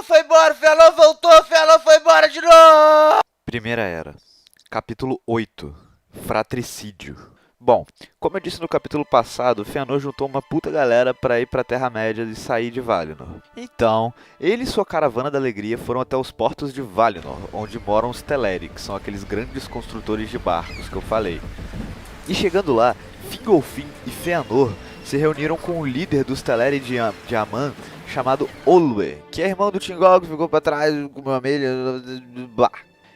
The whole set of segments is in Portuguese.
Fëanor voltou, Fëanor foi embora de novo! Primeira Era, capítulo 8, Fratricídio. Bom, como eu disse no capítulo passado, Fëanor juntou uma puta galera pra ir pra Terra-média e sair de Valinor. Então, ele e sua caravana da alegria foram até os portos de Valinor, onde moram os Teleri, que são aqueles grandes construtores de barcos que eu falei. E chegando lá, Fingolfin e Fëanor se reuniram com o líder dos Teleri de Aman, chamado Olwe, que é irmão do Thingol, que ficou pra trás com uma abelha, blá.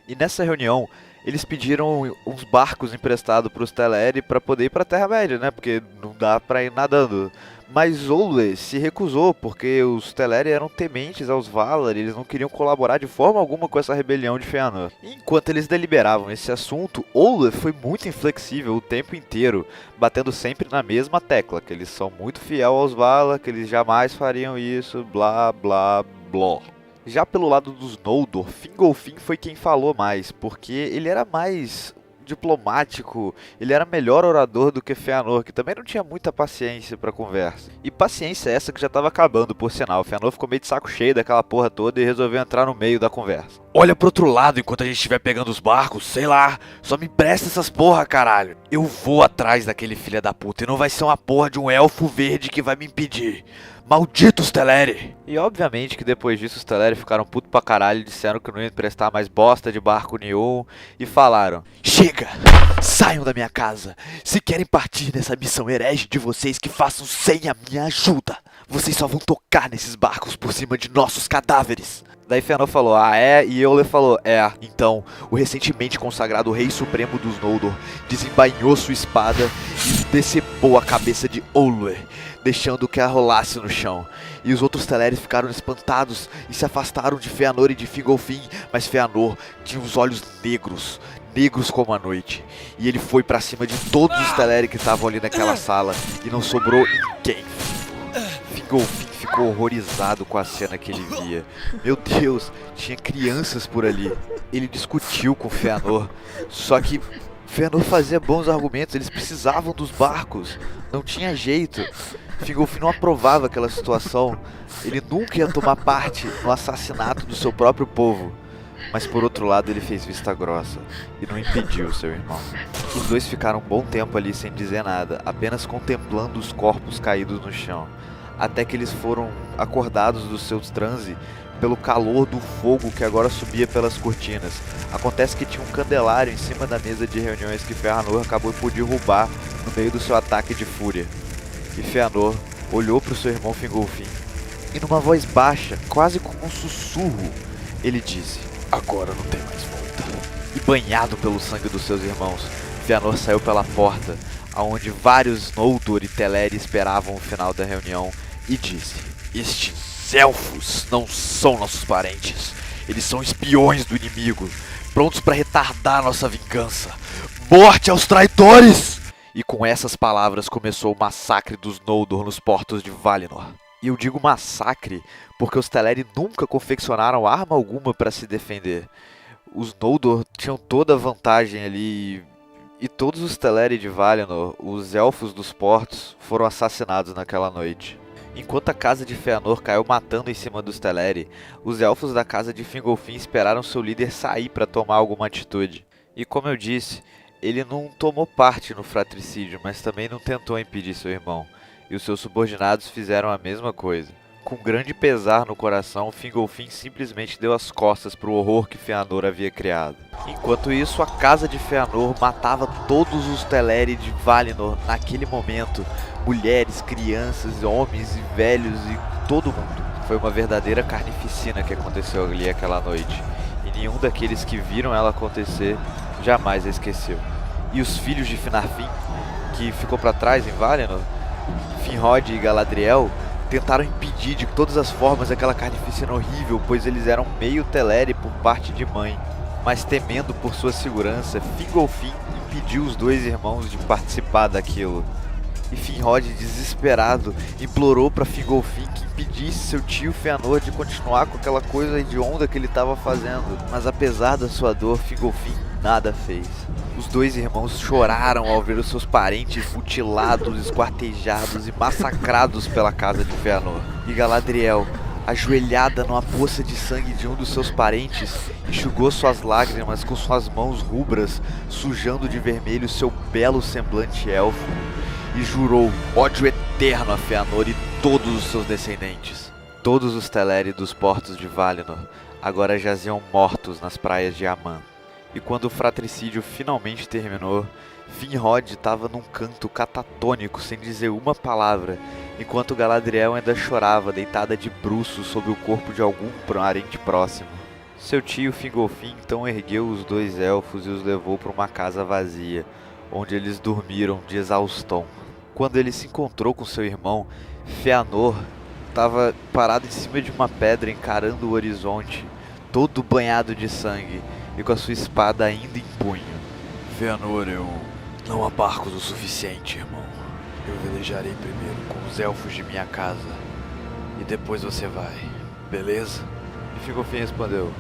E nessa reunião, eles pediram uns barcos emprestados para os Teleri para poder ir para a Terra-média, né? Porque não dá para ir nadando. Mas Olwe se recusou, porque os Teleri eram tementes aos Valar e eles não queriam colaborar de forma alguma com essa rebelião de Fëanor. Enquanto eles deliberavam esse assunto, Olwe foi muito inflexível o tempo inteiro, batendo sempre na mesma tecla, que eles são muito fiéis aos Valar, que eles jamais fariam isso, blá blá blá. Já pelo lado dos Noldor, Fingolfin foi quem falou mais, porque ele era mais diplomático, ele era melhor orador do que Fëanor, que também não tinha muita paciência pra conversa. E paciência essa que já tava acabando, por sinal. Fëanor ficou meio de saco cheio daquela porra toda e resolveu entrar no meio da conversa. Olha pro outro lado enquanto a gente estiver pegando os barcos, sei lá, só me empresta essas porra, caralho. Eu vou atrás daquele filho da puta e não vai ser uma porra de um elfo verde que vai me impedir. Malditos Teleri! E obviamente que depois disso os Teleri ficaram putos pra caralho, disseram que não iam emprestar mais bosta de barco nenhum e falaram: chega! Saiam da minha casa! Se querem partir nessa missão herege de vocês, que façam sem a minha ajuda! Vocês só vão tocar nesses barcos por cima de nossos cadáveres! Daí Fëanor falou, e Olwe falou, Então, o recentemente consagrado Rei Supremo dos Noldor desembainhou sua espada e decepou a cabeça de Olwe, deixando que a rolasse no chão. E os outros Teleri ficaram espantados e se afastaram de Fëanor e de Fingolfin, mas Fëanor tinha os olhos negros como a noite. E ele foi pra cima de todos os Teleri que estavam ali naquela sala e não sobrou ninguém. Fingolfin ficou horrorizado com a cena que ele via. Meu Deus, tinha crianças por ali. Ele discutiu com Fëanor, só que Fëanor fazia bons argumentos, eles precisavam dos barcos, não tinha jeito. Fingolfin não aprovava aquela situação, ele nunca ia tomar parte no assassinato do seu próprio povo. Mas por outro lado ele fez vista grossa e não impediu seu irmão. Os dois ficaram um bom tempo ali sem dizer nada, apenas contemplando os corpos caídos no chão, até que eles foram acordados do seu transe pelo calor do fogo que agora subia pelas cortinas. Acontece que tinha um candelário em cima da mesa de reuniões que Fëanor acabou por derrubar no meio do seu ataque de fúria. E Fëanor olhou para o seu irmão Fingolfin e numa voz baixa, quase como um sussurro, ele disse: agora não tem mais volta. E banhado pelo sangue dos seus irmãos, Fëanor saiu pela porta, aonde vários Noldor e Teleri esperavam o final da reunião, e disse: estes elfos não são nossos parentes. Eles são espiões do inimigo, prontos para retardar nossa vingança. Morte aos traidores! E com essas palavras começou o massacre dos Noldor nos portos de Valinor. E eu digo massacre porque os Teleri nunca confeccionaram arma alguma para se defender. Os Noldor tinham toda a vantagem ali. E todos os Teleri de Valinor, os elfos dos portos, foram assassinados naquela noite. Enquanto a casa de Fëanor caiu matando em cima dos Teleri, os elfos da casa de Fingolfin esperaram seu líder sair para tomar alguma atitude. E como eu disse, ele não tomou parte no fratricídio, mas também não tentou impedir seu irmão. E os seus subordinados fizeram a mesma coisa. Com grande pesar no coração, Fingolfin simplesmente deu as costas para o horror que Fëanor havia criado. Enquanto isso, a casa de Fëanor matava todos os Teleri de Valinor naquele momento. Mulheres, crianças, homens e velhos e todo mundo. Foi uma verdadeira carnificina que aconteceu ali aquela noite. E nenhum daqueles que viram ela acontecer jamais a esqueceu. E os filhos de Finarfin, que ficou para trás em Valinor, Finrod e Galadriel, tentaram impedir de todas as formas aquela carnificina horrível, pois eles eram meio Teleri por parte de mãe. Mas temendo por sua segurança, Fingolfin impediu os dois irmãos de participar daquilo. E Finrod, desesperado, implorou para Fingolfin que impedisse seu tio Fëanor de continuar com aquela coisa hedionda que ele estava fazendo. Mas apesar da sua dor, Fingolfin nada fez. Os dois irmãos choraram ao ver os seus parentes mutilados, esquartejados e massacrados pela casa de Fëanor. E Galadriel, Ajoelhada numa poça de sangue de um dos seus parentes, enxugou suas lágrimas com suas mãos rubras, sujando de vermelho seu belo semblante élfico, e jurou ódio eterno a Fëanor e todos os seus descendentes. Todos os Teleri dos portos de Valinor agora jaziam mortos nas praias de Aman. E quando o fratricídio finalmente terminou, Finrod estava num canto catatônico sem dizer uma palavra, enquanto Galadriel ainda chorava deitada de bruços sobre o corpo de algum parente próximo. Seu tio Fingolfin então ergueu os dois elfos e os levou para uma casa vazia, onde eles dormiram de exaustão. Quando ele se encontrou com seu irmão, Fëanor estava parado em cima de uma pedra encarando o horizonte, todo banhado de sangue e com a sua espada ainda em punho. Fëanor, eu não há barcos o suficiente, irmão. Eu velejarei primeiro com os elfos de minha casa e depois você vai, beleza? E Fingolfin respondeu: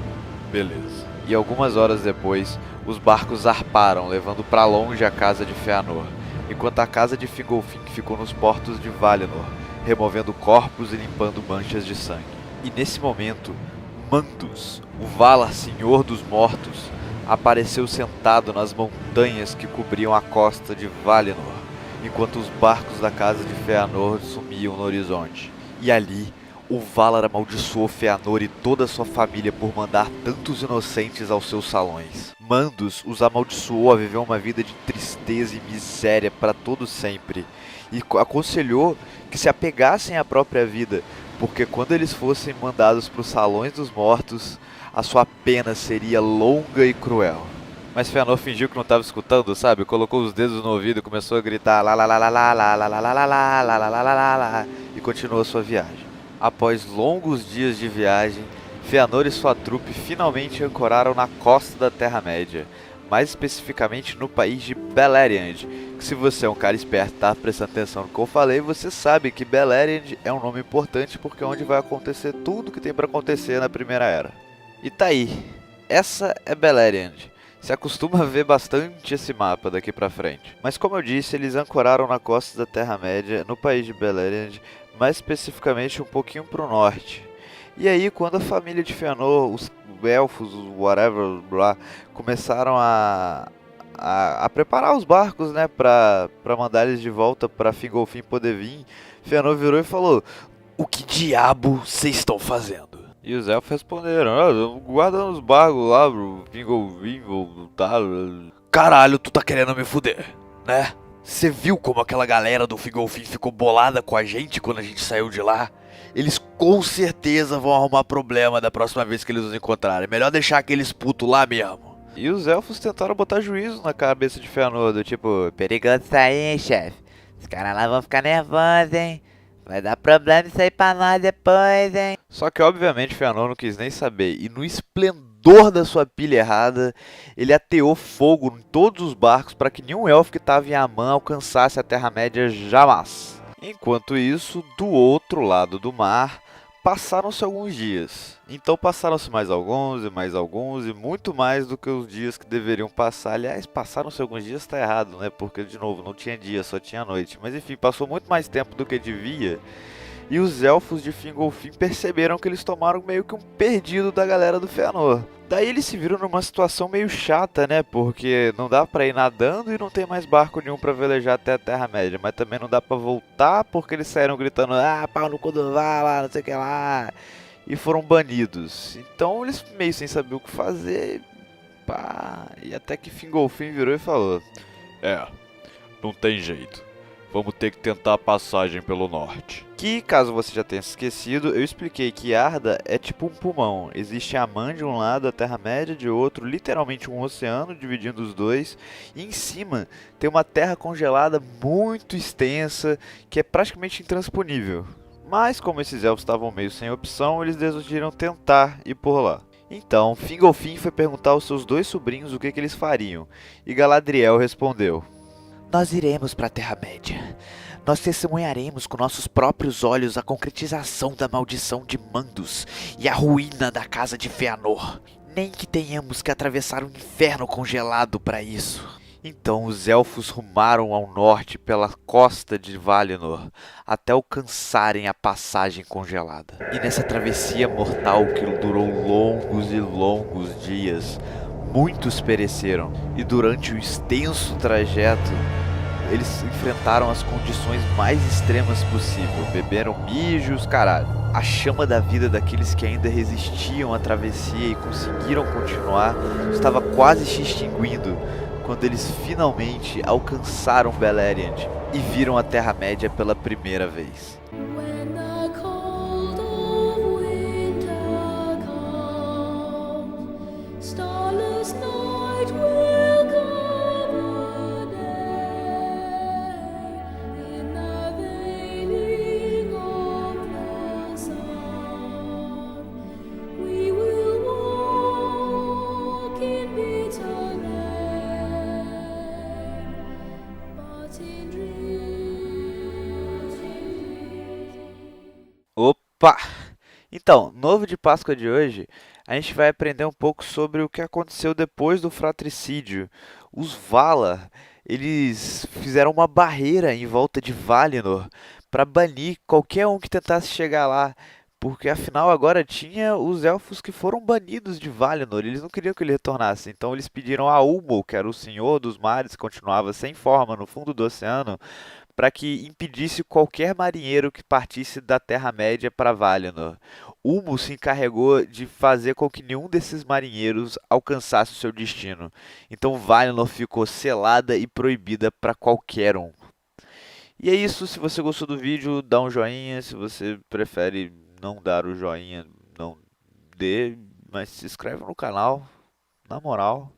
Beleza. E algumas horas depois, os barcos zarparam, levando para longe a casa de Fëanor, enquanto a casa de Fingolfin ficou nos portos de Valinor, removendo corpos e limpando manchas de sangue. E nesse momento, Mandus, o Valar Senhor dos Mortos, apareceu sentado nas montanhas que cobriam a costa de Valinor, enquanto os barcos da casa de Fëanor sumiam no horizonte. E ali, o Valar amaldiçoou Fëanor e toda a sua família por mandar tantos inocentes aos seus salões. Mandus os amaldiçoou a viver uma vida de tristeza e miséria para todo sempre, e aconselhou que se apegassem à própria vida, porque quando eles fossem mandados para os salões dos mortos, a sua pena seria longa e cruel. Mas Fëanor fingiu que não estava escutando, sabe? Colocou os dedos no ouvido e começou a gritar lá lá lá lá lá lá lá lá lá lá lá lá lá lá lá lá e continuou sua viagem. Após longos dias de viagem, Fëanor e sua trupe finalmente ancoraram na costa da Terra-média, mais especificamente no país de Beleriand, que se você é um cara esperto e tá prestando atenção no que eu falei, você sabe que Beleriand é um nome importante porque é onde vai acontecer tudo que tem para acontecer na Primeira Era. E tá aí, essa é Beleriand. Se acostuma a ver bastante esse mapa daqui pra frente. Mas como eu disse, eles ancoraram na costa da Terra-média, no país de Beleriand, mais especificamente um pouquinho pro norte. E aí, quando a família de Fëanor, os elfos, os whatever, blá, começaram a preparar os barcos, né, pra mandar eles de volta pra Fingolfin poder vir, Fëanor virou e falou: O que diabo vocês estão fazendo? E os elfos responderam: guardando os barcos lá, bro, Fingolfin, voltar. Caralho, tu tá querendo me fuder, né? Você viu como aquela galera do Fingolfin ficou bolada com a gente quando a gente saiu de lá? Eles com certeza vão arrumar problema da próxima vez que eles nos encontrarem. Melhor deixar aqueles putos lá mesmo. E os elfos tentaram botar juízo na cabeça de Fëanor, do tipo: Perigoso isso aí, hein, chefe? Os caras lá vão ficar nervosos, hein? Vai dar problema isso aí pra nós depois, hein? Só que obviamente Fëanor não quis nem saber, e no esplendor da sua pilha errada, ele ateou fogo em todos os barcos para que nenhum elfo que estava em Aman alcançasse a Terra-média jamais. Enquanto isso, do outro lado do mar, passaram-se alguns dias. Então passaram-se mais alguns e muito mais do que os dias que deveriam passar. Aliás, passaram-se alguns dias está errado, né? Porque, de novo, não tinha dia, só tinha noite. Mas enfim, passou muito mais tempo do que devia. E os elfos de Fingolfin perceberam que eles tomaram meio que um perdido da galera do Fëanor. Daí eles se viram numa situação meio chata, né? Porque não dá pra ir nadando e não tem mais barco nenhum pra velejar até a Terra-média. Mas também não dá pra voltar porque eles saíram gritando: ah, pau no cu do Valar, não sei o que lá. E foram banidos. Então eles meio sem saber o que fazer. Pá. E até que Fingolfin virou e falou: não tem jeito. Vamos ter que tentar a passagem pelo norte. Que, caso você já tenha se esquecido, eu expliquei que Arda é tipo um pulmão. Existe Aman de um lado, a Terra-média de outro, literalmente um oceano dividindo os dois. E em cima tem uma terra congelada muito extensa, que é praticamente intransponível. Mas como esses elfos estavam meio sem opção, eles decidiram tentar ir por lá. Então, Fingolfin foi perguntar aos seus dois sobrinhos o que eles fariam. E Galadriel respondeu: Nós iremos para a Terra-média. Nós testemunharemos com nossos próprios olhos a concretização da maldição de Mandus e a ruína da casa de Fëanor. Nem que tenhamos que atravessar o inferno congelado para isso. Então os elfos rumaram ao norte pela costa de Valinor, até alcançarem a passagem congelada. E nessa travessia mortal que durou longos e longos dias, muitos pereceram. E durante o extenso trajeto, eles enfrentaram as condições mais extremas possível. Beberam mijos, caralho. A chama da vida daqueles que ainda resistiam à travessia e conseguiram continuar estava quase se extinguindo quando eles finalmente alcançaram Beleriand e viram a Terra-média pela primeira vez. When the cold of winter comes, starless night will cover day. In the veiling of the sun, we will walk in bitter rain, but in dreams. Opa! Então, no Ovo de Páscoa de hoje, a gente vai aprender um pouco sobre o que aconteceu depois do fratricídio. Os Valar, eles fizeram uma barreira em volta de Valinor para banir qualquer um que tentasse chegar lá, porque afinal agora tinha os elfos que foram banidos de Valinor, eles não queriam que ele retornasse, então eles pediram a Ulmo, que era o Senhor dos Mares, que continuava sem forma no fundo do oceano, para que impedisse qualquer marinheiro que partisse da Terra-média para Valinor. Ulmo se encarregou de fazer com que nenhum desses marinheiros alcançasse o seu destino. Então Valinor ficou selada e proibida para qualquer um. E é isso, se você gostou do vídeo, dá um joinha, se você prefere não dar o joinha, não dê, mas se inscreve no canal, na moral.